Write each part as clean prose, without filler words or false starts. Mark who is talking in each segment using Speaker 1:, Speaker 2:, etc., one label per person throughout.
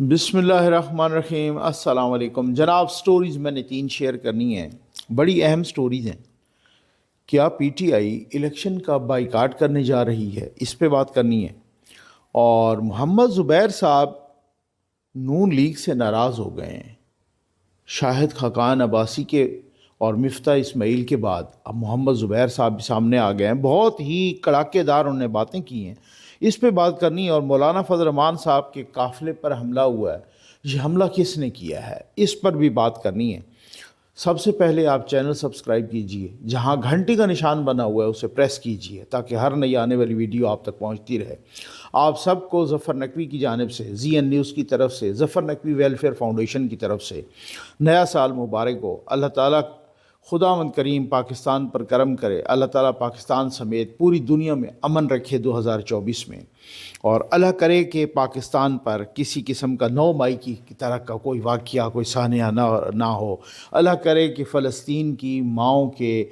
Speaker 1: بسم اللہ الرحمن الرحیم۔ السلام علیکم جناب۔ سٹوریز میں نے 3 شیئر کرنی ہیں، بڑی اہم سٹوریز ہیں۔ کیا پی ٹی آئی الیکشن کا بائیکاٹ کرنے جا رہی ہے، اس پہ بات کرنی ہے۔ اور محمد زبیر صاحب نون لیگ سے ناراض ہو گئے ہیں۔ شاہد خاقان عباسی کے اور مفتاح اسماعیل کے بعد اب محمد زبیر صاحب بھی سامنے آ گئے ہیں۔ بہت ہی کڑاکے دار انہوں نے باتیں کی ہیں، اس پہ بات کرنی ہے۔ اور مولانا فضل الرحمان صاحب کے قافلے پر حملہ ہوا ہے، یہ حملہ کس نے کیا ہے، اس پر بھی بات کرنی ہے۔ سب سے پہلے آپ چینل سبسکرائب کیجئے، جہاں گھنٹی کا نشان بنا ہوا ہے اسے پریس کیجئے تاکہ ہر نئی آنے والی ویڈیو آپ تک پہنچتی رہے۔ آپ سب کو ظفر نقوی کی جانب سے، زی این نیوز کی طرف سے، ظفر نقوی ویلفیئر فاؤنڈیشن کی طرف سے نیا سال مبارک ہو۔ اللہ تعالیٰ خداوند کریم پاکستان پر کرم کرے، اللہ تعالیٰ پاکستان سمیت پوری دنیا میں امن رکھے 2024 میں، اور اللہ کرے کہ پاکستان پر کسی قسم کا 9 مئی کی طرح کا کوئی واقعہ، کوئی سانحہ نہ ہو۔ اللہ کرے کہ فلسطین کی ماؤں کے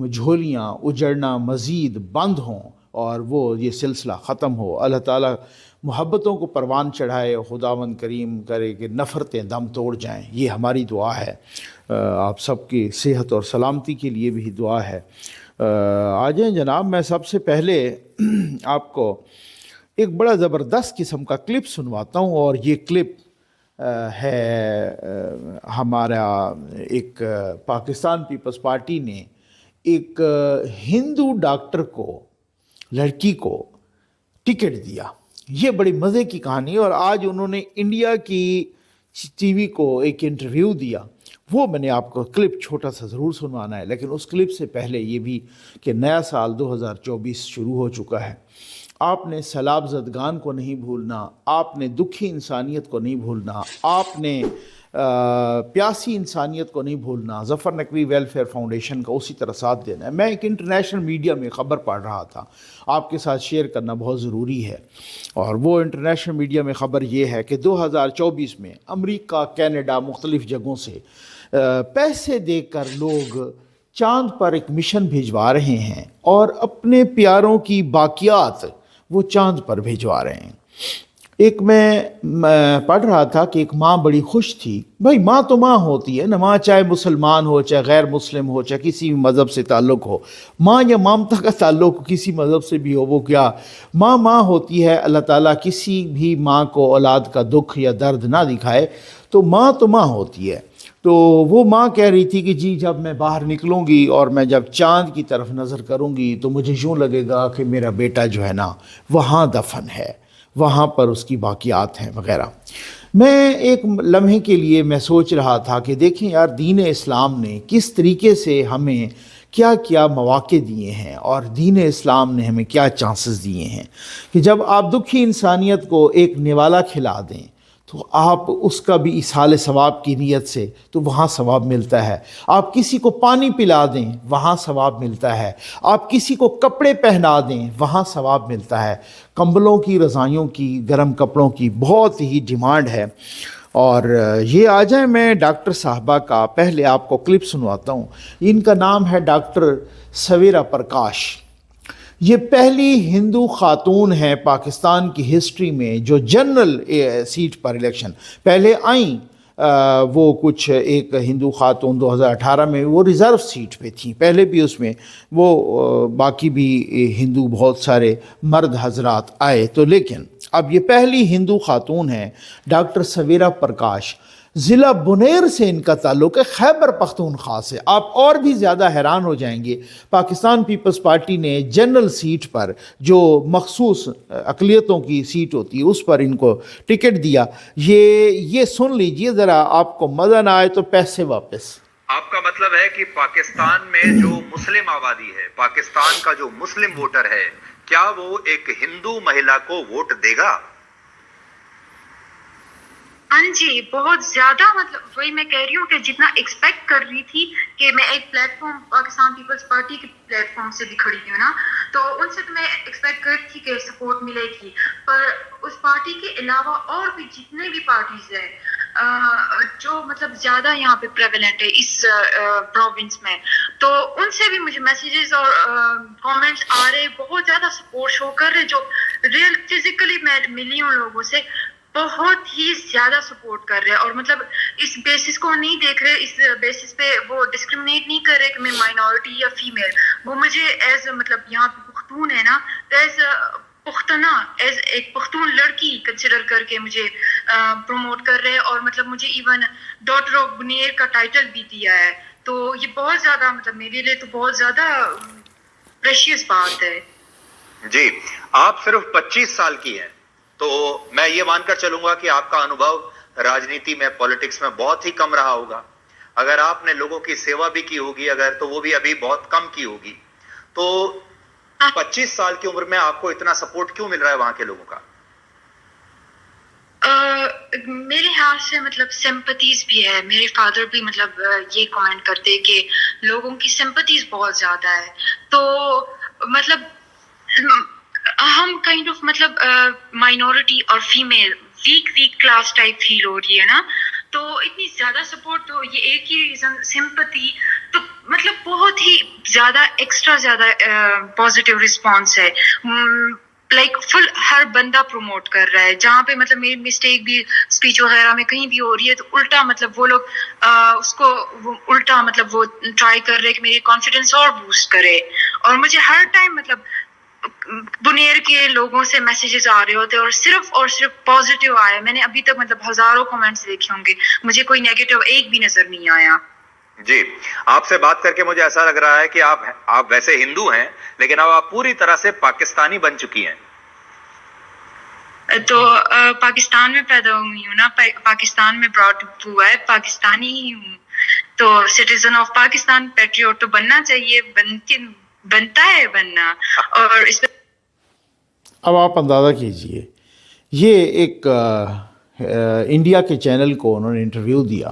Speaker 1: جھولیاں اجڑنا مزید بند ہوں اور وہ یہ سلسلہ ختم ہو۔ اللہ تعالیٰ محبتوں کو پروان چڑھائے، خداوند کریم کرے کہ نفرتیں دم توڑ جائیں، یہ ہماری دعا ہے۔ آپ سب کی صحت اور سلامتی کے لیے بھی دعا ہے۔ آ جائیں جناب، میں سب سے پہلے آپ کو ایک بڑا زبردست قسم کا کلپ سنواتا ہوں، اور یہ کلپ ہے ہمارا ایک پاکستان پیپلز پارٹی نے ایک ہندو ڈاکٹر کو، لڑکی کو ٹکٹ دیا۔ یہ بڑی مزے کی کہانی ہے، اور آج انہوں نے انڈیا کی ٹی وی کو ایک انٹرویو دیا، وہ میں نے آپ کو کلپ چھوٹا سا ضرور سنوانا ہے۔ لیکن اس کلپ سے پہلے یہ بھی کہ نیا سال 2024 شروع ہو چکا ہے۔ آپ نے سیلاب زدگان کو نہیں بھولنا، آپ نے دکھی انسانیت کو نہیں بھولنا، آپ نے پیاسی انسانیت کو نہیں بھولنا، ظفر نقوی ویلفیئر فاؤنڈیشن کا اسی طرح ساتھ دینا ہے۔ میں ایک انٹرنیشنل میڈیا میں خبر پڑھ رہا تھا، آپ کے ساتھ شیئر کرنا بہت ضروری ہے، اور وہ انٹرنیشنل میڈیا میں خبر یہ ہے کہ 2024 میں امریکہ، کینیڈا، مختلف جگہوں سے پیسے دے کر لوگ چاند پر ایک مشن بھیجوا رہے ہیں، اور اپنے پیاروں کی باقیات وہ چاند پر بھیجوا رہے ہیں۔ ایک میں پڑھ رہا تھا کہ ایک ماں بڑی خوش تھی۔ بھائی ماں تو ماں ہوتی ہے نا، ماں چاہے مسلمان ہو، چاہے غیر مسلم ہو، چاہے کسی بھی مذہب سے تعلق ہو، ماں یا مامتا کا تعلق کسی مذہب سے بھی ہو، وہ کیا ماں ماں ہوتی ہے۔ اللہ تعالیٰ کسی بھی ماں کو اولاد کا دکھ یا درد نہ دکھائے، تو ماں ہوتی ہے۔ تو وہ ماں کہہ رہی تھی کہ جی جب میں باہر نکلوں گی اور میں جب چاند کی طرف نظر کروں گی تو مجھے یوں لگے گا کہ میرا بیٹا جو ہے نا وہاں دفن ہے، وہاں پر اس کی باقیات ہیں وغیرہ۔ میں ایک لمحے کے لیے میں سوچ رہا تھا کہ دیکھیں یار، دین اسلام نے کس طریقے سے ہمیں کیا کیا مواقع دیے ہیں، اور دین اسلام نے ہمیں کیا چانسز دیے ہیں کہ جب آپ دکھی انسانیت کو ایک نوالا کھلا دیں تو آپ اس کا بھی اصحال ثواب کی نیت سے تو وہاں ثواب ملتا ہے۔ آپ کسی کو پانی پلا دیں وہاں ثواب ملتا ہے، آپ کسی کو کپڑے پہنا دیں وہاں ثواب ملتا ہے۔ کمبلوں کی، رضائیوں کی، گرم کپڑوں کی بہت ہی ڈیمانڈ ہے۔ اور یہ آ جائیں، میں ڈاکٹر صاحبہ کا پہلے آپ کو کلپ سنواتا ہوں۔ ان کا نام ہے ڈاکٹر سویرا پرکاش۔ یہ پہلی ہندو خاتون ہے پاکستان کی ہسٹری میں جو جنرل سیٹ پر الیکشن، پہلے آئیں وہ کچھ ایک ہندو خاتون 2018 میں وہ ریزرو سیٹ پہ تھیں، پہلے بھی اس میں وہ باقی بھی ہندو بہت سارے مرد حضرات آئے، تو لیکن اب یہ پہلی ہندو خاتون ہے ڈاکٹر سویرا پرکاش۔ ضلع بنیر سے ان کا تعلق ہے، خیبر پختونخوا سے۔ آپ اور بھی زیادہ حیران ہو جائیں گے، پاکستان پیپلز پارٹی نے جنرل سیٹ پر جو مخصوص اقلیتوں کی سیٹ ہوتی ہے اس پر ان کو ٹکٹ دیا۔ یہ سن لیجئے ذرا، آپ کو مزہ نہ آئے تو پیسے واپس۔
Speaker 2: آپ کا مطلب ہے کہ پاکستان میں جو مسلم آبادی ہے، پاکستان کا جو مسلم ووٹر ہے، کیا وہ ایک ہندو مہیلا کو ووٹ دے گا؟
Speaker 3: ہاں جی، بہت زیادہ، مطلب وہی میں کہہ رہی ہوں کہ جتنا ایکسپیکٹ کر رہی تھی کہ میں ایک پلیٹ فارم پاکستان پیپلز پارٹی کے پلیٹ فارم سے بھی کھڑی ہوں نا، تو ان سے تو میں ایکسپیکٹ کر تھی کہ سپورٹ ملے گی، پر اس پارٹی کے علاوہ اور بھی جتنے بھی پارٹیز ہیں جو مطلب زیادہ یہاں پہ پریولنٹ ہے اس پروونس میں، تو ان سے بھی مجھے میسیجز اور کامنٹس آ رہے، بہت زیادہ سپورٹ شو کر رہے، جو ریئل فزیکلی میں ملی ہوں لوگوں سے، بہت ہی زیادہ سپورٹ کر رہے ہیں، اور مطلب اس بیسس کو نہیں دیکھ رہے، اس بیسس پہ وہ ڈسکریمنیٹ نہیں کر رہے کہ میں مائنورٹی یا فیمیل، وہ مجھے ایز مطلب یہاں پہ پختون ہے نا، تو ایز پختنا، ایز ایک پختون لڑکی کنسیڈر کر کے مجھے پروموٹ کر رہے ہیں، اور مطلب مجھے ایون ڈاٹر آف بنیر کا ٹائٹل بھی دیا ہے. تو یہ بہت زیادہ مطلب میرے لیے تو بہت زیادہ پریشیس بات ہے.
Speaker 2: جی، آپ صرف 25 سال کی ہیں، تو میں یہ مان کر چلوں گا کہ آپ کا انوبھو راجنیتی میں، پولیٹکس میں بہت ہی کم رہا ہوگا. اگر آپ نے لوگوں کی سیوا بھی کی ہوگی اگر، تو وہ بھی ابھی بہت کم کی ہوگی. تو 25 سال کی عمر میں آپ کو اتنا سپورٹ کیوں مل رہا ہے وہاں کے لوگوں کا؟
Speaker 3: میرے خیال سے مطلب سمپتیز بھی ہے. میرے فادر بھی مطلب یہ کمنٹ کرتے کہ لوگوں کی سمپتیز بہت زیادہ ہے. تو مطلب ہم کائنڈ آف مطلب مائنورٹی اور فیمیل ویک کلاس ٹائپ فیل ہو رہی ہے نا. تو اتنی زیادہ سپورٹ، تو یہ ایک ہی ریزن سمپتی، تو مطلب بہت ہی زیادہ ایکسٹرا زیادہ پازیٹیو رسپانس ہے. لائک فل ہر بندہ پروموٹ کر رہا ہے. جہاں پہ مطلب میری مسٹیک بھی اسپیچ وغیرہ میں کہیں بھی ہو رہی ہے، تو الٹا مطلب وہ لوگ اس کو الٹا مطلب وہ ٹرائی کر رہے کہ میری کانفیڈینس اور بوسٹ کرے. اور مجھے ہر ٹائم مطلب بنیر کے لوگوں سے میسیجز آ رہے ہوتے اور صرف پازیٹیو آیا. میں نے ابھی تک مطلب ہزاروں کمنٹس دیکھے ہوں گے، مجھے کوئی نیگیٹو ایک بھی نظر نہیں آیا.
Speaker 2: جی، آپ سے بات کر کے مجھے ایسا لگ رہا ہے کہ آپ ویسے ہندو ہیں، لیکن اب آپ پوری طرح سے پاکستانی بن چکی ہیں.
Speaker 3: تو پاکستان میں پیدا ہوئی ہوں نا، پاکستان میں براٹ اپ ہوا ہے، پاکستانی ہی ہوں. تو سٹیزن آف پاکستان، پیٹریوٹ تو بننا چاہیے، بنتا ہے بننا. اور اس پہ
Speaker 1: اب آپ اندازہ کیجئے، یہ ایک انڈیا کے چینل کو انہوں نے انٹرویو دیا،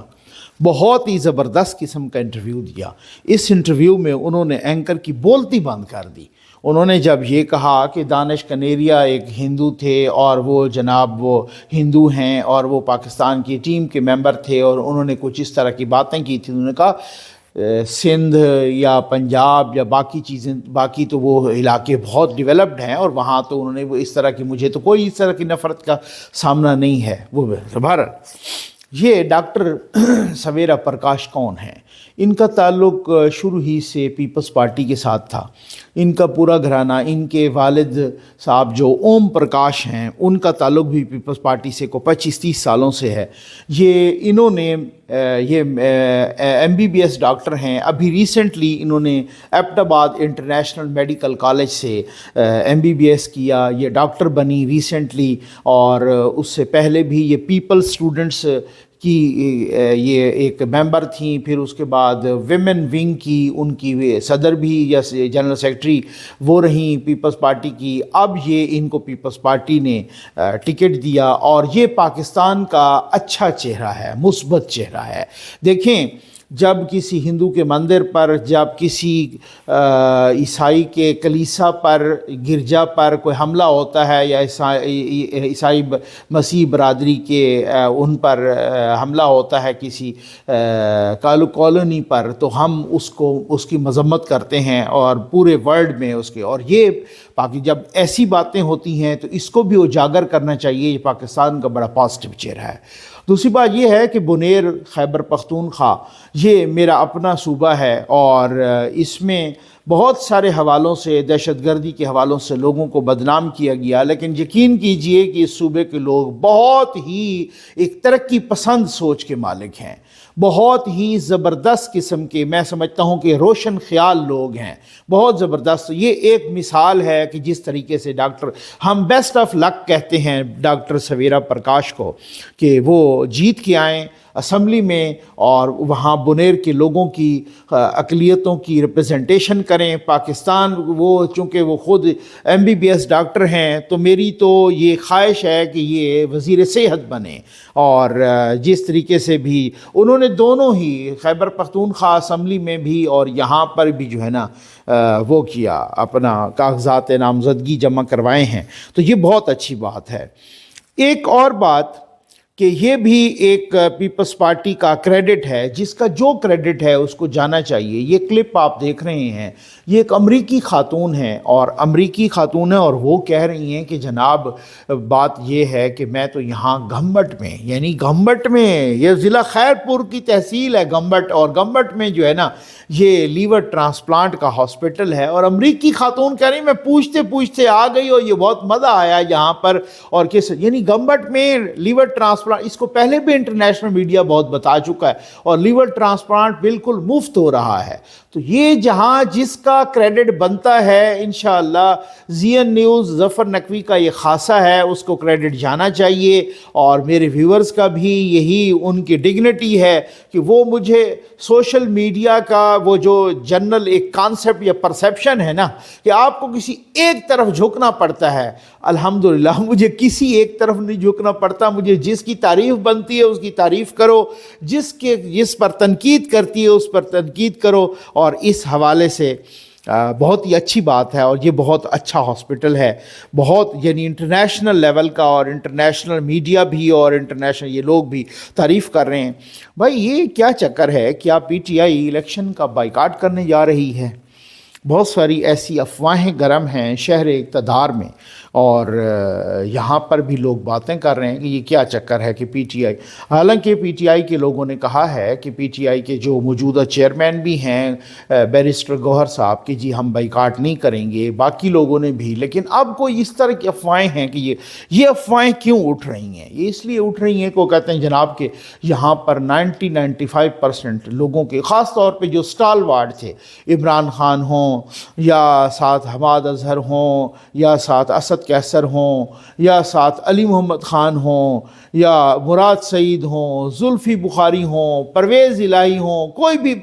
Speaker 1: بہت ہی زبردست قسم کا انٹرویو دیا. اس انٹرویو میں انہوں نے اینکر کی بولتی بند کر دی. انہوں نے جب یہ کہا کہ دانش کنیریا ایک ہندو تھے اور وہ جناب وہ ہندو ہیں اور وہ پاکستان کی ٹیم کے ممبر تھے، اور انہوں نے کچھ اس طرح کی باتیں کی تھیں. انہوں نے کہا سندھ یا پنجاب یا باقی چیزیں، باقی تو وہ علاقے بہت ڈیولپڈ ہیں، اور وہاں تو انہوں نے وہ اس طرح کی، مجھے تو کوئی اس طرح کی نفرت کا سامنا نہیں ہے. وہ بہرحال یہ ڈاکٹر سویرا پرکاش کون ہیں؟ ان کا تعلق شروع ہی سے پیپلز پارٹی کے ساتھ تھا. ان کا پورا گھرانہ، ان کے والد صاحب جو اوم پرکاش ہیں، ان کا تعلق بھی پیپلز پارٹی سے کو 25-30 سالوں سے ہے. انہوں نے MBBS ڈاکٹر ہیں. ابھی ریسنٹلی انہوں نے ایبٹ آباد انٹرنیشنل میڈیکل کالج سے MBBS کیا. یہ ڈاکٹر بنی ریسنٹلی، اور اس سے پہلے بھی یہ پیپل اسٹوڈنٹس کی یہ ایک ممبر تھیں. پھر اس کے بعد ویمن ونگ کی ان کی صدر بھی یا جنرل سیکرٹری وہ رہیں پیپلز پارٹی کی. اب یہ ان کو پیپلز پارٹی نے ٹکٹ دیا، اور یہ پاکستان کا اچھا چہرہ ہے، مثبت چہرہ ہے. دیکھیں، جب کسی ہندو کے مندر پر، جب کسی عیسائی کے کلیسا پر، گرجا پر کوئی حملہ ہوتا ہے، یا عیسائی مسیح برادری کے ان پر حملہ ہوتا ہے کسی کالونی پر، تو ہم اس کی مذمت کرتے ہیں، اور پورے ورلڈ میں اس کے. اور یہ جب ایسی باتیں ہوتی ہیں تو اس کو بھی اجاگر کرنا چاہیے. یہ پاکستان کا بڑا پازیٹیو چہرہ ہے. دوسری بات یہ ہے کہ بنیر خیبر پختونخوا یہ میرا اپنا صوبہ ہے، اور اس میں بہت سارے حوالوں سے، دہشت گردی کے حوالوں سے لوگوں کو بدنام کیا گیا. لیکن یقین کیجئے کہ اس صوبے کے لوگ بہت ہی ایک ترقی پسند سوچ کے مالک ہیں، بہت ہی زبردست قسم کے، میں سمجھتا ہوں کہ روشن خیال لوگ ہیں، بہت زبردست. یہ ایک مثال ہے کہ جس طریقے سے ہم بیسٹ آف لک کہتے ہیں ڈاکٹر سویرا پرکاش کو، کہ وہ جیت کے آئیں اسمبلی میں، اور وہاں بنیر کے لوگوں کی اقلیتوں کی ریپرزنٹیشن کریں. پاکستان چونکہ وہ خود MBBS ڈاکٹر ہیں، تو میری تو یہ خواہش ہے کہ یہ وزیر صحت بنے. اور جس طریقے سے بھی انہوں نے دونوں ہی خیبر پختونخوا اسمبلی میں بھی اور یہاں پر بھی جو ہے نا وہ کیا، اپنا کاغذات نامزدگی جمع کروائے ہیں، تو یہ بہت اچھی بات ہے. ایک اور بات کہ یہ بھی ایک پیپلز پارٹی کا کریڈٹ ہے، جس کا جو کریڈٹ ہے اس کو جانا چاہیے۔ یہ کلپ آپ دیکھ رہے ہیں، یہ ایک امریکی خاتون ہے، اور امریکی خاتون ہے، اور وہ کہہ رہی ہیں کہ جناب بات یہ ہے کہ میں تو یہاں گھمبٹ میں، یعنی گھمبٹ میں، یہ ضلع خیرپور کی تحصیل ہے گھمبٹ، اور گھمبٹ میں جو ہے نا یہ لیور ٹرانسپلانٹ کا ہاسپٹل ہے، اور امریکی خاتون کہہ رہی میں پوچھتے پوچھتے آ گئی اور یہ بہت مزہ آیا یہاں پر، اور کس یعنی گھمبٹ میں لیور ٹرانسپلانٹ، اس کو پہلے بھی انٹرنیشنل میڈیا بہت بتا چکا ہے، اور لیور ٹرانسپلانٹ بالکل مفت ہو رہا ہے۔ تو یہ جہاں جس کا کریڈٹ بنتا ہے، انشاءاللہ زین نیوز ظفر نقوی کا یہ خاصہ ہے، اس کو کریڈٹ جانا چاہیے، اور میرے ویورز کا بھی یہی ان کی ڈگنیٹی ہے کہ وہ مجھے سوشل میڈیا کا وہ جو جنرل ایک کانسیپٹ یا پرسیپشن ہے نا کہ آپ کو کسی ایک طرف جھکنا پڑتا ہے، الحمدللہ مجھے کسی ایک طرف نہیں جھکنا پڑتا، مجھے جس کی تعریف بنتی ہے اس کی تعریف کرو، جس پر تنقید کرتی ہے اس پر تنقید کرو، اور اس حوالے سے بہت ہی اچھی بات ہے، اور یہ بہت اچھا ہاسپٹل ہے، بہت یعنی انٹرنیشنل لیول کا، اور انٹرنیشنل میڈیا بھی اور انٹرنیشنل یہ لوگ بھی تعریف کر رہے ہیں۔ بھائی یہ کیا چکر ہے کہ آپ پی ٹی آئی الیکشن کا بائیکاٹ کرنے جا رہی ہے؟ بہت ساری ایسی افواہیں گرم ہیں شہر اقتدار میں، اور یہاں پر بھی لوگ باتیں کر رہے ہیں کہ یہ کیا چکر ہے کہ پی ٹی آئی، حالانکہ پی ٹی آئی کے لوگوں نے کہا ہے کہ پی ٹی آئی کے جو موجودہ چیئرمین بھی ہیں بیرسٹر گوہر صاحب کہ جی ہم بائیکاٹ نہیں کریں گے، باقی لوگوں نے بھی، لیکن اب کوئی اس طرح کی افواہیں ہیں کہ یہ افواہیں کیوں اٹھ رہی ہیں؟ یہ اس لیے اٹھ رہی ہیں کہ وہ کہتے ہیں جناب کہ یہاں پر 95% لوگوں کے، خاص طور پہ جو سٹال وارڈ تھے، عمران خان ہوں یا ساتھ حماد اظہر ہوں یا ساتھ اسد کیسر ہوں یا ساتھ علی محمد خان ہوں یا مراد سعید ہوں، زلفی بخاری ہوں، پرویز الہی ہوں، کوئی بھی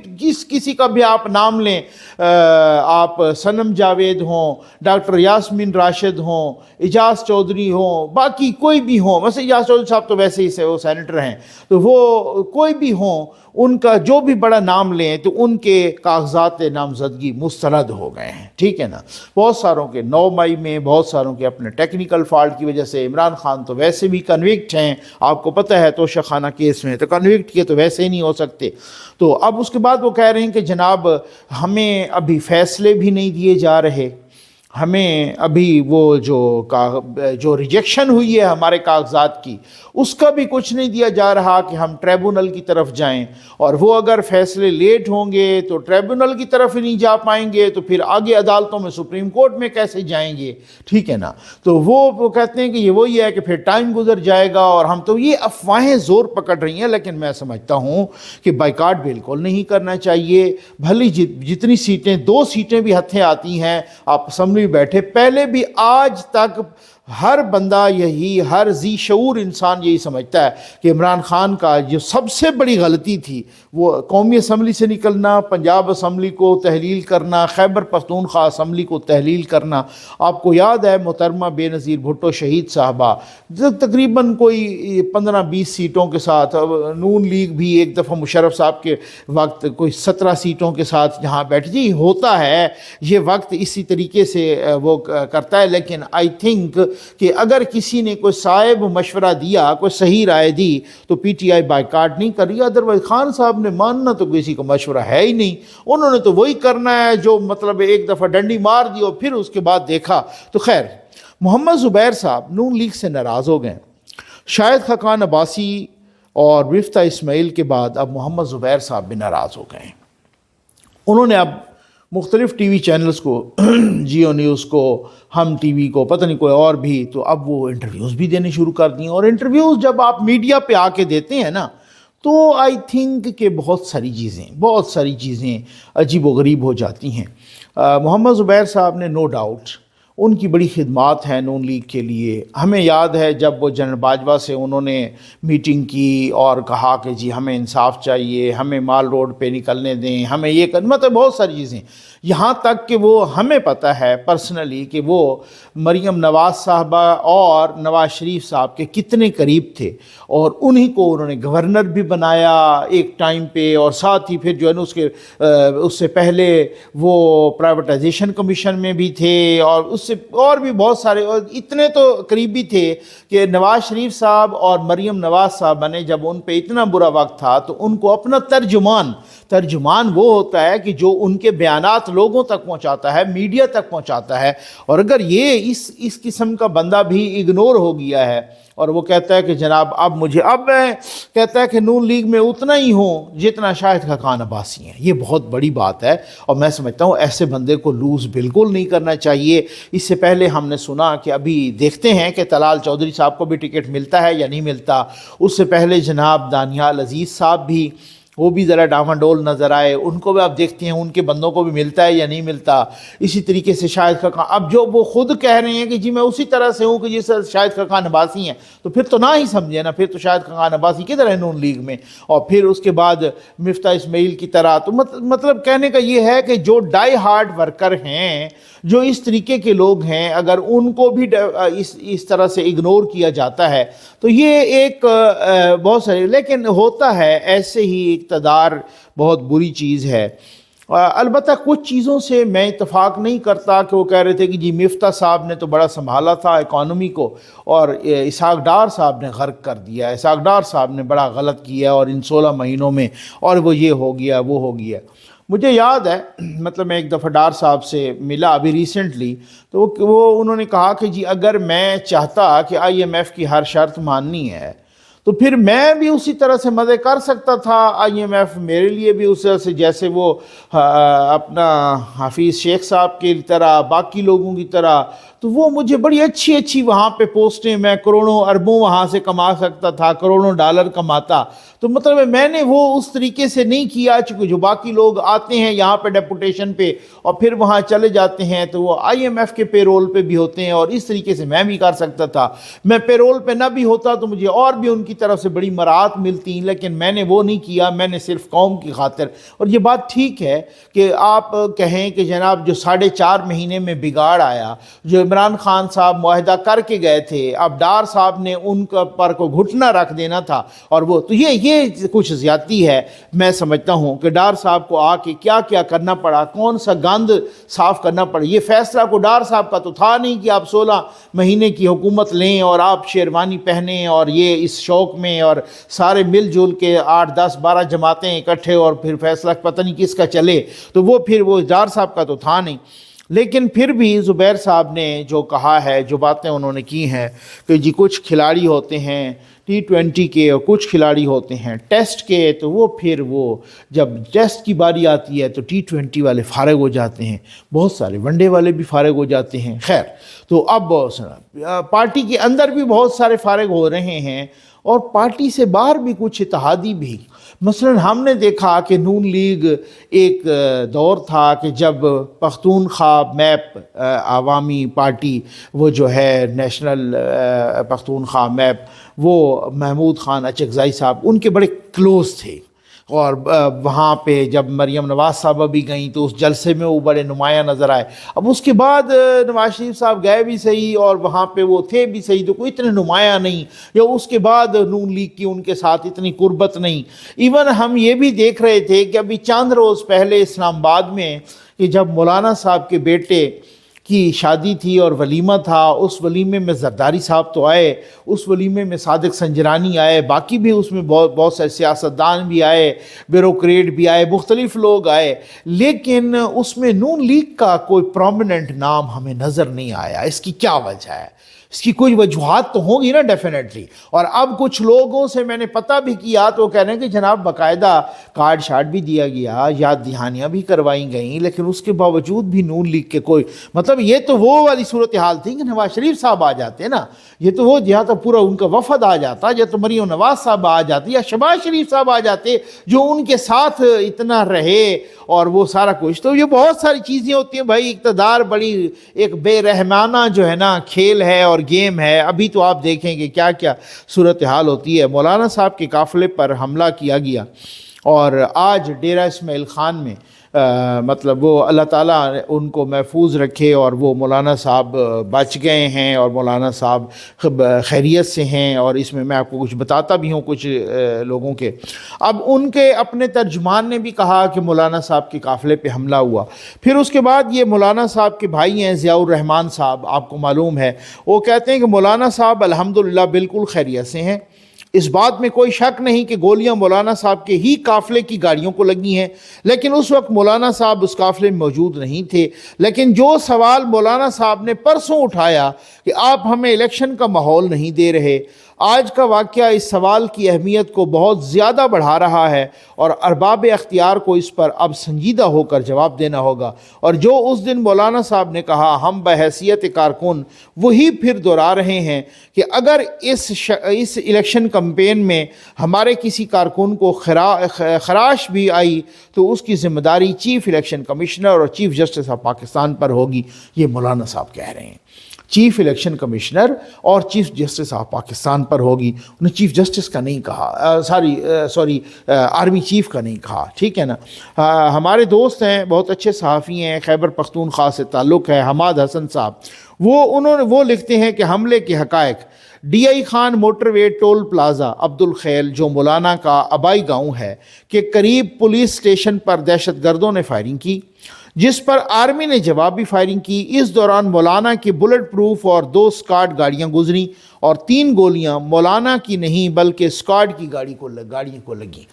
Speaker 1: کسی کا بھی آپ نام لیں، آپ صنم جاوید ہوں، ڈاکٹر یاسمین راشد ہوں، اجاز چودھری ہوں، باقی کوئی بھی ہوں، مثلا اجاز چودھری صاحب تو ویسے ہی وہ سینیٹر ہیں، تو وہ کوئی بھی ہوں، ان کا جو بھی بڑا نام لیں تو ان کے کاغذات نامزدگی مسترد ہو گئے ہیں، ٹھیک ہے نا۔ بہت ساروں کے 9 مئی میں، بہت ساروں کے اپنے ٹیکنیکل فالٹ کی وجہ سے، عمران خان تو ویسے بھی کنوکٹ ہیں، آپ کو پتہ ہے توشہ خانہ کیس میں، تو کنوکٹ کیے تو ویسے ہی نہیں ہو سکتے۔ تو اب اس کے بعد وہ کہہ رہے ہیں کہ جناب ہمیں ابھی فیصلے بھی نہیں دیے جا رہے، ہمیں ابھی وہ جو ریجیکشن ہوئی ہے ہمارے کاغذات کی، اس کا بھی کچھ نہیں دیا جا رہا کہ ہم ٹریبونل کی طرف جائیں، اور وہ اگر فیصلے لیٹ ہوں گے تو ٹریبونل کی طرف ہی نہیں جا پائیں گے، تو پھر آگے عدالتوں میں سپریم کورٹ میں کیسے جائیں گے، ٹھیک ہے نا۔ تو وہ کہتے ہیں کہ یہ وہی ہے کہ پھر ٹائم گزر جائے گا، اور ہم تو یہ افواہیں زور پکڑ رہی ہیں، لیکن میں سمجھتا ہوں کہ بائیکاٹ بالکل نہیں کرنا چاہیے، بھلی جتنی سیٹیں 2 سیٹیں بھی ہتھیں آتی ہیں، آپ اسمبلی بیٹھے، پہلے بھی آج تک ہر بندہ یہی، ہر ذی شعور انسان یہی سمجھتا ہے کہ عمران خان کا جو سب سے بڑی غلطی تھی وہ قومی اسمبلی سے نکلنا، پنجاب اسمبلی کو تحلیل کرنا، خیبر پختونخوا اسمبلی کو تحلیل کرنا۔ آپ کو یاد ہے محترمہ بے نظیر بھٹو شہید صاحبہ تقریباً کوئی 15-20 سیٹوں کے ساتھ، نون لیگ بھی ایک دفعہ مشرف صاحب کے وقت کوئی 17 سیٹوں کے ساتھ جہاں بیٹھ جی ہوتا ہے، یہ وقت اسی طریقے سے وہ کرتا ہے، لیکن آئی تھنک کہ اگر کسی نے کوئی صائب مشورہ دیا، کوئی صحیح رائے دی، تو پی ٹی آئی بائیکاٹ نہیں کر رہی۔ ادروائز خان صاحب نے ماننا تو کسی کو مشورہ ہے ہی نہیں، انہوں نے تو وہی کرنا ہے جو مطلب ایک دفعہ ڈنڈی مار دی اور پھر اس کے بعد دیکھا۔ تو خیر، محمد زبیر صاحب نون لیگ سے ناراض ہو گئے، شاہد خاقان عباسی اور وفتہ اسماعیل کے بعد اب محمد زبیر صاحب بھی ناراض ہو گئے۔ انہوں نے اب مختلف ٹی وی چینلز کو، جیو نیوز کو، ہم ٹی وی کو، پتہ نہیں کوئی اور بھی، تو اب وہ انٹرویوز بھی دینے شروع کر دیں، اور انٹرویوز جب آپ میڈیا پہ آ کے دیتے ہیں نا تو آئی تھنک کہ بہت ساری چیزیں عجیب و غریب ہو جاتی ہیں۔ محمد زبیر صاحب نے نو ڈاؤٹ ان کی بڑی خدمات ہیں نون لیگ کے لیے۔ ہمیں یاد ہے جب وہ جنرل باجوہ سے انہوں نے میٹنگ کی اور کہا کہ جی ہمیں انصاف چاہیے، ہمیں مال روڈ پہ نکلنے دیں، ہمیں یہ مطلب بہت ساری چیزیں، یہاں تک کہ وہ ہمیں پتہ ہے پرسنلی کہ وہ مریم نواز صاحبہ اور نواز شریف صاحب کے کتنے قریب تھے، اور انہی کو انہوں نے گورنر بھی بنایا ایک ٹائم پہ، اور ساتھ ہی پھر جو ہے نا اس سے پہلے وہ پرائیویٹائزیشن کمیشن میں بھی تھے، اور اس اس سے اور بھی بہت سارے، اور اتنے تو قریبی تھے کہ نواز شریف صاحب اور مریم نواز صاحبہ نے جب ان پہ اتنا برا وقت تھا تو ان کو اپنا ترجمان وہ ہوتا ہے کہ جو ان کے بیانات لوگوں تک پہنچاتا ہے، میڈیا تک پہنچاتا ہے، اور اگر یہ اس قسم کا بندہ بھی اگنور ہو گیا ہے اور وہ کہتا ہے کہ جناب اب میں کہتا ہے کہ نون لیگ میں اتنا ہی ہوں جتنا شاہد خاقان عباسی ہیں، یہ بہت بڑی بات ہے، اور میں سمجھتا ہوں ایسے بندے کو لوز بالکل نہیں کرنا چاہیے۔ اس سے پہلے ہم نے سنا کہ ابھی دیکھتے ہیں کہ طلال چودھری صاحب کو بھی ٹکٹ ملتا ہے یا نہیں ملتا، اس سے پہلے جناب دانیال عزیز صاحب بھی، وہ بھی ذرا ڈاواڈول نظر آئے، ان کو بھی آپ دیکھتے ہیں ان کے بندوں کو بھی ملتا ہے یا نہیں ملتا۔ اسی طریقے سے شاہد خاقان، اب جو وہ خود کہہ رہے ہیں کہ جی میں اسی طرح سے ہوں کہ جس شاہد خاقان عباسی ہیں، تو پھر تو نہ ہی سمجھے نا، پھر تو شاہد خاقان عباسی کدھر ہے نون لیگ میں، اور پھر اس کے بعد مفتاح اسماعیل کی طرح، تو مطلب کہنے کا یہ ہے کہ جو ڈائی ہارڈ ورکر ہیں، جو اس طریقے کے لوگ ہیں، اگر ان کو بھی اس طرح سے اگنور کیا جاتا ہے تو یہ ایک بہت سارے، لیکن ہوتا ہے ایسے ہی، اقتدار بہت بری چیز ہے۔ البتہ کچھ چیزوں سے میں اتفاق نہیں کرتا کہ وہ کہہ رہے تھے کہ جی مفتاح صاحب نے تو بڑا سنبھالا تھا اکانومی کو اور اسحاق ڈار صاحب نے غرق کر دیا، اسحاق ڈار صاحب نے بڑا غلط کیا اور ان 16 مہینوں میں، اور وہ یہ ہو گیا وہ ہو گیا۔ مجھے یاد ہے، مطلب میں ایک دفعہ ڈار صاحب سے ملا ابھی ریسنٹلی، تو وہ انہوں نے کہا کہ جی اگر میں چاہتا کہ IMF کی ہر شرط ماننی ہے تو پھر میں بھی اسی طرح سے مزے کر سکتا تھا، IMF میرے لیے بھی اس طرح سے جیسے وہ اپنا حفیظ شیخ صاحب کی طرح، باقی لوگوں کی طرح، تو وہ مجھے بڑی اچھی وہاں پہ پوسٹیں، میں کروڑوں اربوں وہاں سے کما سکتا تھا، کروڑوں ڈالر کماتا، تو مطلب میں نے وہ اس طریقے سے نہیں کیا، چونکہ جو باقی لوگ آتے ہیں یہاں پہ ڈیپوٹیشن پہ اور پھر وہاں چلے جاتے ہیں تو وہ IMF کے پے رول پہ بھی ہوتے ہیں، اور اس طریقے سے میں بھی کر سکتا تھا۔ میں پے رول پہ نہ بھی ہوتا تو مجھے اور بھی ان کی طرف سے بڑی مراعات ملتی، لیکن میں نے وہ نہیں کیا، میں نے صرف قوم کی خاطر۔ اور یہ بات ٹھیک ہے کہ آپ کہیں کہ جناب جو 4.5 مہینے میں بگاڑ آیا، جو عمران خان صاحب معاہدہ کر کے گئے تھے، اب ڈار صاحب نے ان پر کو گھٹنا رکھ دینا تھا، اور وہ تو یہ کچھ زیادتی ہے۔ میں سمجھتا ہوں کہ ڈار صاحب کو آ کے کیا کرنا پڑا، کون سا گند صاف کرنا پڑا، یہ فیصلہ کو ڈار صاحب کا تو تھا نہیں کہ آپ 16 مہینے کی حکومت لیں اور آپ شیروانی پہنیں اور یہ اس شوق میں، اور سارے مل جل کے 8 10 12 جماعتیں اکٹھے، اور پھر فیصلہ پتہ نہیں کس کا چلے، تو وہ پھر وہ ڈار صاحب کا تو تھا نہیں۔ لیکن پھر بھی زبیر صاحب نے جو کہا ہے، جو باتیں انہوں نے کی ہیں کہ جی کچھ کھلاڑی ہوتے ہیں T20 کے اور کچھ کھلاڑی ہوتے ہیں ٹیسٹ کے، تو وہ پھر وہ جب ٹیسٹ کی باری آتی ہے تو T20 والے فارغ ہو جاتے ہیں، بہت سارے ون ڈے والے بھی فارغ ہو جاتے ہیں۔ خیر، تو اب پارٹی کے اندر بھی بہت سارے فارغ ہو رہے ہیں، اور پارٹی سے باہر بھی کچھ اتحادی بھی۔ مثلا ہم نے دیکھا کہ نون لیگ ایک دور تھا کہ جب پختونخوا میپ عوامی پارٹی، وہ جو ہے نیشنل پختونخوا میپ، وہ محمود خان اچکزئی صاحب ان کے بڑے کلوز تھے، اور وہاں پہ جب مریم نواز صاحبہ بھی گئیں تو اس جلسے میں وہ بڑے نمایاں نظر آئے۔ اب اس کے بعد نواز شریف صاحب گئے بھی صحیح اور وہاں پہ وہ تھے بھی صحیح، تو کوئی اتنے نمایاں نہیں، یا اس کے بعد نون لیگ کی ان کے ساتھ اتنی قربت نہیں۔ ایون ہم یہ بھی دیکھ رہے تھے کہ ابھی چند روز پہلے اسلام آباد میں کہ جب مولانا صاحب کے بیٹے کی شادی تھی اور ولیمہ تھا، اس ولیمے میں زرداری صاحب تو آئے، اس ولیمے میں صادق سنجرانی آئے، باقی بھی اس میں بہت سارے سیاستدان بھی آئے، بیوروکریٹ بھی آئے، مختلف لوگ آئے، لیکن اس میں نون لیگ کا کوئی پرومیننٹ نام ہمیں نظر نہیں آیا۔ اس کی کیا وجہ ہے؟ اس کی کوئی وجوہات تو ہوں گی نا ڈیفینیٹلی۔ اور اب کچھ لوگوں سے میں نے پتہ بھی کیا تو وہ کہہ رہے ہیں کہ جناب باقاعدہ کارڈ شارٹ بھی دیا گیا، یاد دہانیاں بھی کروائی گئیں، لیکن اس کے باوجود بھی نون لیگ کے کوئی، مطلب یہ تو وہ والی صورتحال تھی کہ نواز شریف صاحب آ جاتے نا، یہ تو وہ یا تو پورا ان کا وفد آ جاتا، یا تو مریم نواز صاحب آ جاتی، یا شہباز شریف صاحب آ جاتے جو ان کے ساتھ اتنا رہے، اور وہ سارا کچھ۔ تو یہ بہت ساری چیزیں ہوتی ہیں بھائی، اقتدار بڑی ایک بے رحمانہ جو ہے نا کھیل ہے اور گیم ہے۔ ابھی تو آپ دیکھیں کہ کیا کیا صورتحال ہوتی ہے۔ مولانا صاحب کے قافلے پر حملہ کیا گیا، اور آج ڈیرہ اسماعیل خان میں مطلب وہ اللہ تعالیٰ ان کو محفوظ رکھے اور وہ مولانا صاحب بچ گئے ہیں اور مولانا صاحب خیریت سے ہیں. اور اس میں آپ کو کچھ بتاتا بھی ہوں کچھ لوگوں کے. اب ان کے اپنے ترجمان نے بھی کہا کہ مولانا صاحب کے قافلے پہ حملہ ہوا. پھر اس کے بعد یہ مولانا صاحب کے بھائی ہیں ضیاء الرحمن صاحب، آپ کو معلوم ہے، وہ کہتے ہیں کہ مولانا صاحب الحمدللہ بالکل خیریت سے ہیں. اس بات میں کوئی شک نہیں کہ گولیاں مولانا صاحب کے ہی قافلے کی گاڑیوں کو لگی ہیں، لیکن اس وقت مولانا صاحب اس قافلے میں موجود نہیں تھے. لیکن جو سوال مولانا صاحب نے پرسوں اٹھایا کہ آپ ہمیں الیکشن کا ماحول نہیں دے رہے، آج کا واقعہ اس سوال کی اہمیت کو بہت زیادہ بڑھا رہا ہے اور ارباب اختیار کو اس پر اب سنجیدہ ہو کر جواب دینا ہوگا. اور جو اس دن مولانا صاحب نے کہا ہم بحیثیت کارکن وہی پھر دہرا رہے ہیں کہ اگر اس الیکشن کمپین میں ہمارے کسی کارکن کو خراش بھی آئی تو اس کی ذمہ داری چیف الیکشن کمشنر اور چیف جسٹس آف پاکستان پر ہوگی. یہ مولانا صاحب کہہ رہے ہیں. چیف الیکشن کمشنر اور چیف جسٹس آف پاکستان پر ہوگی. انہیں چیف جسٹس کا نہیں کہا، سوری آرمی چیف کا نہیں کہا، ٹھیک ہے نا. ہمارے دوست ہیں، بہت اچھے صحافی ہیں، خیبر پختونخوا سے تعلق ہے، حماد حسن صاحب، وہ لکھتے ہیں کہ حملے کے حقائق: D I Khan motorway toll plaza Abdulkhel جو مولانا کا آبائی گاؤں ہے کے قریب پولیس اسٹیشن پر دہشت گردوں نے فائرنگ کی، جس پر آرمی نے جوابی فائرنگ کی. اس دوران مولانا کی بلٹ پروف اور 2 اسکاڈ گاڑیاں گزریں اور 3 گولیاں مولانا کی نہیں بلکہ اسکاڈ کی گاڑی کو لگیں.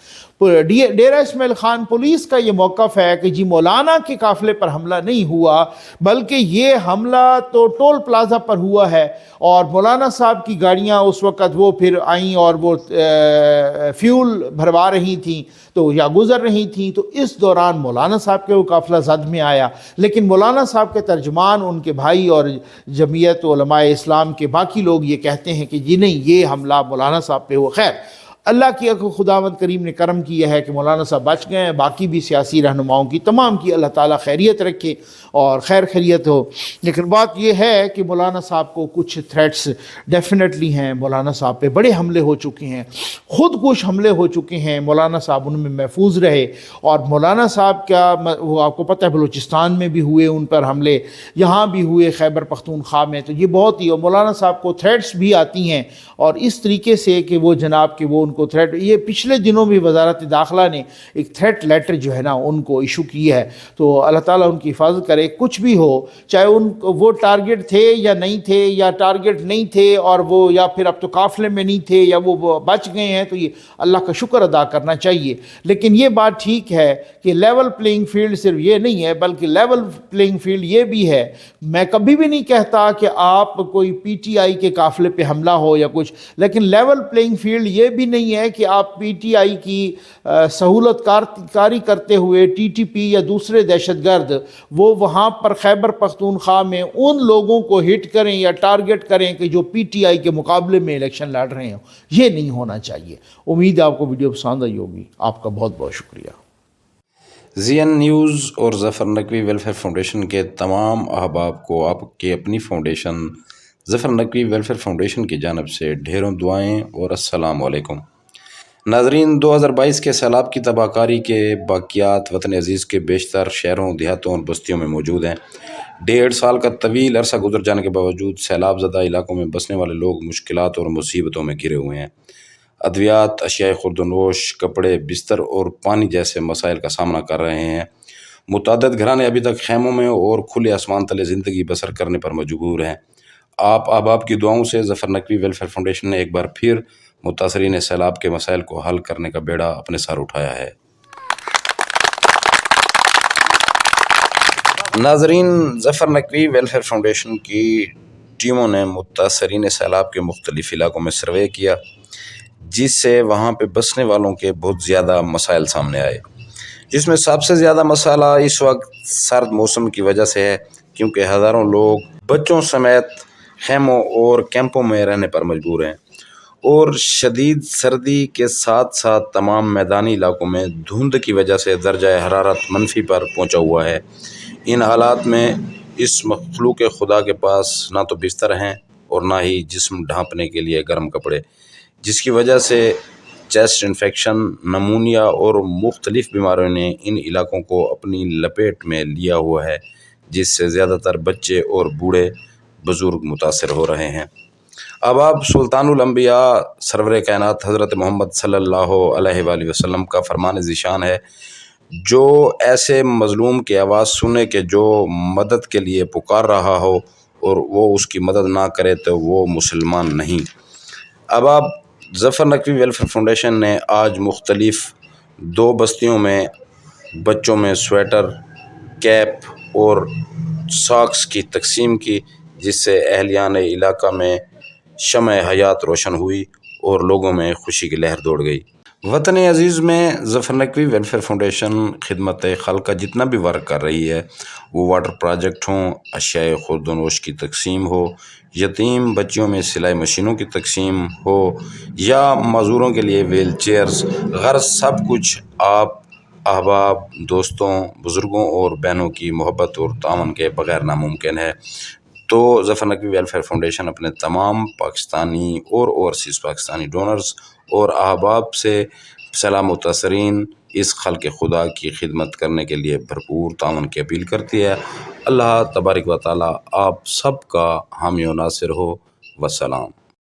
Speaker 1: ڈیرہ اسماعیل خان پولیس کا یہ موقف ہے کہ جی مولانا کے قافلے پر حملہ نہیں ہوا بلکہ یہ حملہ تو ٹول پلازا پر ہوا ہے اور مولانا صاحب کی گاڑیاں اس وقت وہ پھر آئیں اور وہ فیول بھروا رہی تھیں تو یا گزر رہی تھیں تو اس دوران مولانا صاحب کے وہ قافلہ زد میں آیا. لیکن مولانا صاحب کے ترجمان، ان کے بھائی اور جمعیت علماء اسلام کے باقی لوگ یہ کہتے ہیں کہ جی نہیں، یہ حملہ مولانا صاحب پہ ہوا. خیر اللہ کی خداوند کریم نے کرم کیا ہے کہ مولانا صاحب بچ گئے ہیں. باقی بھی سیاسی رہنماؤں کی تمام کی اللہ تعالیٰ خیریت رکھے اور خیر خیریت ہو. لیکن بات یہ ہے کہ مولانا صاحب کو کچھ تھریٹس ڈیفینیٹلی ہیں. مولانا صاحب پہ بڑے حملے ہو چکے ہیں، خود کچھ حملے ہو چکے ہیں. مولانا صاحب ان میں محفوظ رہے اور مولانا صاحب کا وہ آپ کو پتہ ہے بلوچستان میں بھی ہوئے ان پر حملے، یہاں بھی ہوئے خیبر پختونخوا میں. تو یہ بہت ہی، اور مولانا صاحب کو تھریٹس بھی آتی ہیں اور اس طریقے سے کہ وہ جناب کہ وہ ان کو تھریٹ، یہ پچھلے دنوں بھی وزارت داخلہ نے ایک تھریٹ لیٹر جو ہے نا ان کو ایشو کی ہے. تو اللہ تعالیٰ ان کی حفاظت کرے. کچھ بھی ہو، چاہے وہ ٹارگٹ تھے یا نہیں تھے یا ٹارگٹ نہیں تھے اور وہ یا پھر اب تو قافلے میں نہیں تھے یا وہ بچ گئے ہیں تو یہ اللہ کا شکر ادا کرنا چاہیے. لیکن یہ بات ٹھیک ہے کہ لیول پلینگ فیلڈ صرف یہ نہیں ہے بلکہ لیول پلینگ فیلڈ یہ بھی ہے. میں کبھی بھی نہیں کہتا کہ آپ کوئی پی ٹی آئی کے قافلے پہ حملہ ہو یا کچھ، لیکن لیول پلینگ فیلڈ یہ بھی نہیں ہے کہ آپ پی ٹی آئی کی سہولت کاری کرتے ہوئے ٹی ٹی پی یا دوسرے دہشت گرد وہ وہاں پر خیبر پختونخوا میں ان لوگوں کو ہٹ کریں یا ٹارگٹ کریں کہ جو پی ٹی آئی کے مقابلے میں الیکشن لڑ رہے ہوں. یہ نہیں ہونا چاہیے. امید ہے آپ کو ویڈیو پسند آئی ہوگی. آپ کا بہت بہت شکریہ.
Speaker 4: زی این نیوز اور ظفر نقوی ویلفیئر فاؤنڈیشن کے تمام احباب کو آپ کی اپنی فاؤنڈیشن ظفر نقوی ویلفیئر فاؤنڈیشن کی جانب سے ڈھیروں دعائیں اور السلام علیکم. ناظرین، 2022 کے سیلاب کی تباہ کاری کے باقیات وطن عزیز کے بیشتر شہروں، دیہاتوں اور بستیوں میں موجود ہیں. 1.5 سال کا طویل عرصہ گزر جانے کے باوجود سیلاب زدہ علاقوں میں بسنے والے لوگ مشکلات اور مصیبتوں میں گھرے ہوئے ہیں. ادویات، اشیاء خورد و نوش، کپڑے، بستر اور پانی جیسے مسائل کا سامنا کر رہے ہیں. متعدد گھرانے ابھی تک خیموں میں اور کھلے آسمان تلے زندگی بسر کرنے پر مجبور ہیں. آپ احباب کی دعاؤں سے ظفر نقوی ویلفیئر فاؤنڈیشن نے ایک بار پھر متاثرین سیلاب کے مسائل کو حل کرنے کا بیڑا اپنے سر اٹھایا ہے. ناظرین، ظفر نقوی ویلفیئر فاؤنڈیشن کی ٹیموں نے متاثرین سیلاب کے مختلف علاقوں میں سروے کیا، جس سے وہاں پہ بسنے والوں کے بہت زیادہ مسائل سامنے آئے، جس میں سب سے زیادہ مسئلہ اس وقت سرد موسم کی وجہ سے ہے، کیونکہ ہزاروں لوگ بچوں سمیت خیموں اور کیمپوں میں رہنے پر مجبور ہیں، اور شدید سردی کے ساتھ ساتھ تمام میدانی علاقوں میں دھند کی وجہ سے درجہ حرارت منفی پر پہنچا ہوا ہے. ان حالات میں اس مخلوق خدا کے پاس نہ تو بستر ہیں اور نہ ہی جسم ڈھانپنے کے لیے گرم کپڑے، جس کی وجہ سے چیسٹ انفیکشن، نمونیا اور مختلف بیماریوں نے ان علاقوں کو اپنی لپیٹ میں لیا ہوا ہے، جس سے زیادہ تر بچے اور بوڑھے بزرگ متاثر ہو رہے ہیں۔ اب آپ سلطان الانبیاء سرور کائنات حضرت محمد صلی اللہ علیہ وآلہ وسلم کا فرمان ذیشان ہے، جو ایسے مظلوم کی آواز سنے کہ جو مدد کے لیے پکار رہا ہو اور وہ اس کی مدد نہ کرے تو وہ مسلمان نہیں۔ اب آپ ظفر نقوی ویلفیئر فاؤنڈیشن نے آج مختلف 2 بستیوں میں بچوں میں سویٹر، کیپ اور ساکس کی تقسیم کی، جس سے اہلیان علاقہ میں شمع حیات روشن ہوئی اور لوگوں میں خوشی کی لہر دوڑ گئی۔ وطن عزیز میں ظفر نقوی ویلفیئر فاؤنڈیشن خدمت خلق کا جتنا بھی ورک کر رہی ہے، وہ واٹر پروجیکٹ ہوں، اشیاء خورد و نوش کی تقسیم ہو، یتیم بچیوں میں سلائی مشینوں کی تقسیم ہو، یا معذوروں کے لیے ویل چیئرز، غرض سب کچھ آپ احباب، دوستوں، بزرگوں اور بہنوں کی محبت اور تعاون کے بغیر ناممکن ہے۔ تو ظفر نقوی ویلفیئر فاؤنڈیشن اپنے تمام پاکستانی اور اوورسیز پاکستانی ڈونرز اور احباب سے سلام متاثرین اس خلق خدا کی خدمت کرنے کے لیے بھرپور تعاون کی اپیل کرتی ہے۔ اللہ تبارک و تعالی آپ سب کا حامی و ناصر ہو۔ والسلام۔